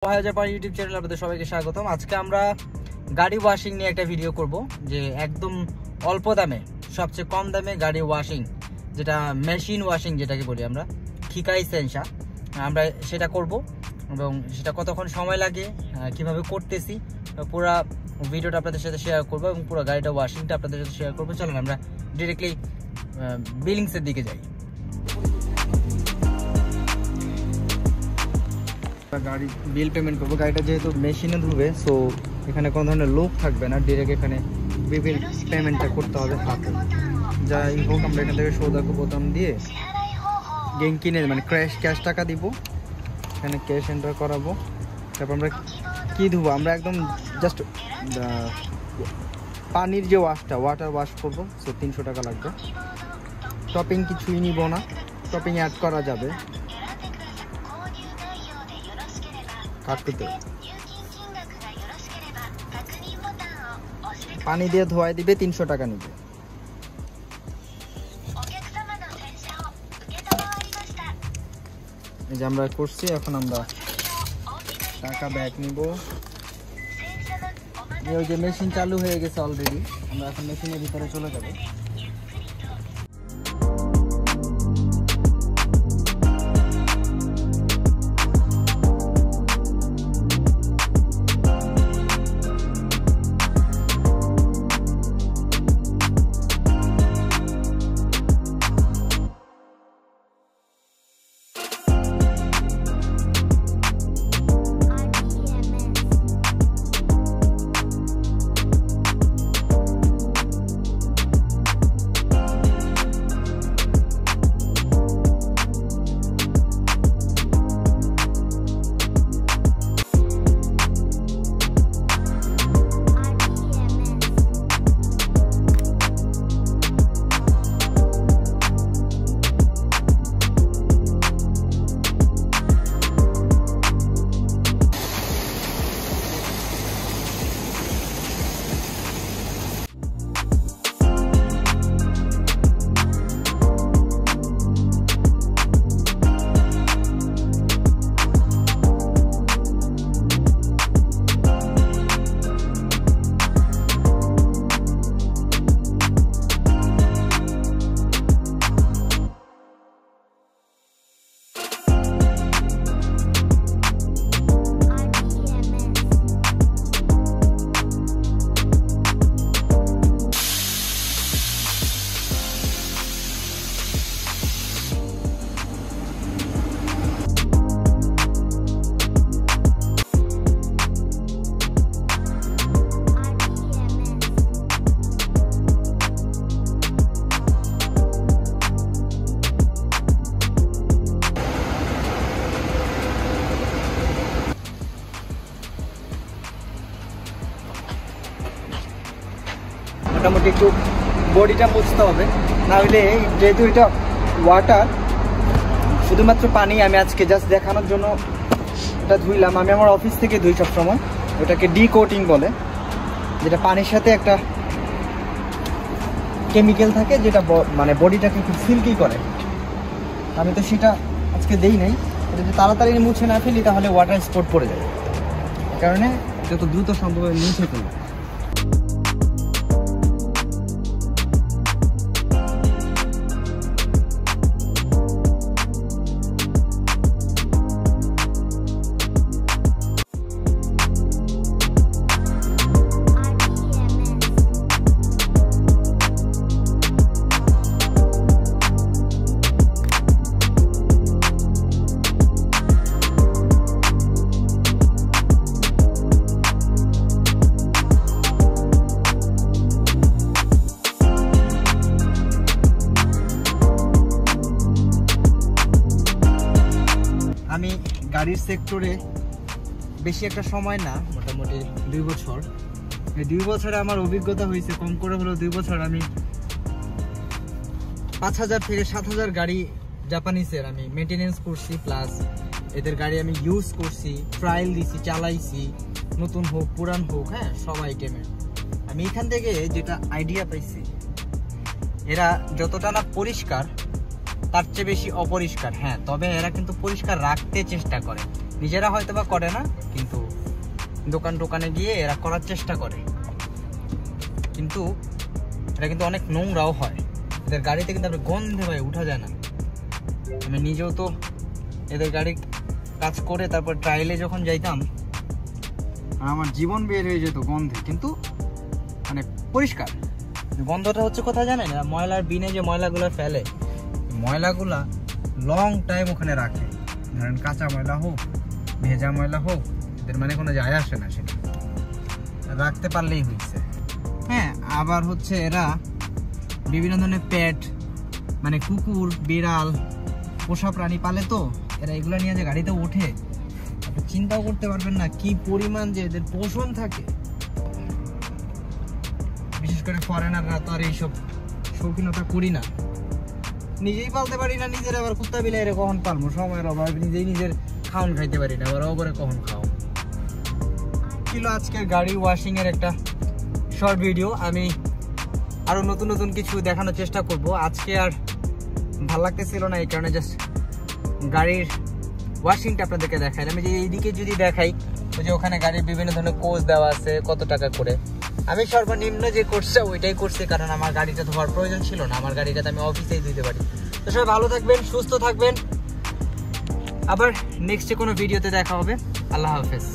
YouTube channel আপনাদের সবাইকে স্বাগতম। আজকে আমরা গাড়ি ওয়াশিং নিয়ে একটা ভিডিও করব, যে একদম অল্প দামে সবচেয়ে কম দামে গাড়ি ওয়াশিং, যেটা মেশিন ওয়াশিং যেটাকে বলি আমরা, খিকাই সেন্সা, আমরা সেটা করব এবং সেটা কতক্ষণ সময় লাগে, কিভাবে করতেছি, পুরো ভিডিওটা আপনাদের সাথে শেয়ার করব এবং পুরো গাড়িটা ওয়াশিংটা আপনাদের সাথে শেয়ার করবো। চলুন আমরা ডিরেক্টলি বিলিংসের দিকে যাই। গাড়ি বিল পেমেন্ট করবো। গাড়িটা যেহেতু মেশিনে ধুবে, সো এখানে কোনো ধরনের লোক থাকবে না, ডিরেক্ট এখানে বিল পেমেন্টটা করতে হবে হাতে। যাই হোক, আমরা এখান থেকে সৌদাকো বোতাম দিয়ে কিনে মানে ক্যাশ টাকা দিব, এখানে ক্যাশ এন্টার করাবো। তারপর আমরা কি ধুবো, আমরা একদম জাস্ট পানির যে ওয়াটার ওয়াশ করবো, সো 300 টাকা লাগবে। টপিং কিছুই নিব না, টপিং অ্যাড করা যাবে পানি দিয়ে ধোয়াই দিবে, 300 টাকা নিবে। এই যে আমরা করছি, এখন আমরা টাকা ব্যাক নিব। ওই যে মেশিন চালু হয়ে গেছে অলরেডি, আমরা এখন মেশিনের ভিতরে চলে যাব। মোটামুটি একটু বডিটা মুছতে হবে, না হলে যেহেতু এটা ওয়াটার, শুধুমাত্র পানি, আমি আজকে জাস্ট দেখানোর জন্য এটা ধুইলাম। আমি আমার অফিস থেকে ধুই সবসময়, ওটাকে ডিকোটিং বলে, যেটা পানির সাথে একটা কেমিক্যাল থাকে যেটা মানে বডিটাকে খুব সিল্কি করে। আমি তো সেটা আজকে দেই নাই, যদি তাড়াতাড়ি মুছে না ফেলি তাহলে ওয়াটার স্পট পড়ে যায়, এই কারণে যত দ্রুত সম্ভব মুছে ফেলি। আমি গাড়ির সেক্টরে বেশি একটা সময় না, মোটামুটি 2 বছর। এই 2 বছরে আমার অভিজ্ঞতা হয়েছে, কম করে হলো 2 বছর আমি 5000 থেকে 7000 গাড়ি জাপানিসের আমি মেনটেনেন্স করছি, প্লাস এদের গাড়ি আমি ইউজ করছি, ট্রায়াল দিছি, চালাইছি, নতুন হোক পুরান হোক, হ্যাঁ সব আইটেমের। আমি এখান থেকে যেটা আইডিয়া পাইছি, এরা যতটা না পরিষ্কার তার চেয়ে বেশি অপরিষ্কার। হ্যাঁ, তবে এরা কিন্তু পরিষ্কার রাখতে চেষ্টা করে, নিজেরা হয়তো বা করে না, কিন্তু দোকানে গিয়ে এরা করার চেষ্টা করে। কিন্তু এটা কিন্তু অনেক নোংরাও হয়, এদের গাড়িতে কিন্তু আপনার গন্ধে ভাই উঠা যায় না। আমি নিজেও তো এদের গাড়ি কাজ করে তারপর ট্রায়ালে যখন যাইতাম আমার জীবন বের হয়ে যেত গন্ধে, কিন্তু মানে পরিষ্কার। গন্ধটা হচ্ছে কোথায় জানেন, ময়লার বিনে যে ময়লাগুলো ফেলে, ময়লাগুলা লং টাইম ওখানে রাখে। ধরেন কাঁচা ময়লা হোক ভেজা ময়লা হোক, এদের মানে কোনো যায় আসে না, সেটা রাখতে পারলেই হয়েছে। হ্যাঁ, আবার হচ্ছে এরা বিভিন্ন ধরনের পেট মানে কুকুর বিড়াল পোষা প্রাণী পালে, তো এরা এগুলো নিয়ে যে গাড়িতে ওঠে আপনি চিন্তাও করতে পারবেন না কি পরিমাণ যে এদের পোষণ থাকে। বিশেষ করে ফরেনাররা তো আর এইসব শৌখিনতা করি না, নিজেই পালতে পারি না, নিজের আবার কুত্তা বিলাইরে কখন পালবো, সময়ের অভাবে নিজেই নিজের খাওয়ান খাইতে পারি না, আবার অবরে কখন খাও। ছিল আজকের গাড়ি ওয়াশিং এর একটা শর্ট ভিডিও। আমি আরো নতুন নতুন কিছু দেখানোর চেষ্টা করব। আজকে আর ভালো লাগতেছিল না, এই কারণে জাস্ট গাড়ির ওয়াশিংটা আপনাদেরকে দেখাই। আমি যে এইদিকে যদি দেখাই, ওই যে ওখানে গাড়ির বিভিন্ন ধরনের কোর্স দেওয়া আছে কত টাকা করে। আমি সর্বনিম্ন যে কোর্সটা ওইটাই করছি, কারণ আমার গাড়িটা ধোয়ার প্রয়োজন ছিল না, আমার গাড়িটাতে আমি অফিসেই দিতে পারি। তো সবাই ভালো থাকবেন, সুস্থ থাকবেন, আবার নেক্সটে কোনো ভিডিওতে দেখা হবে। আল্লাহ হাফেজ।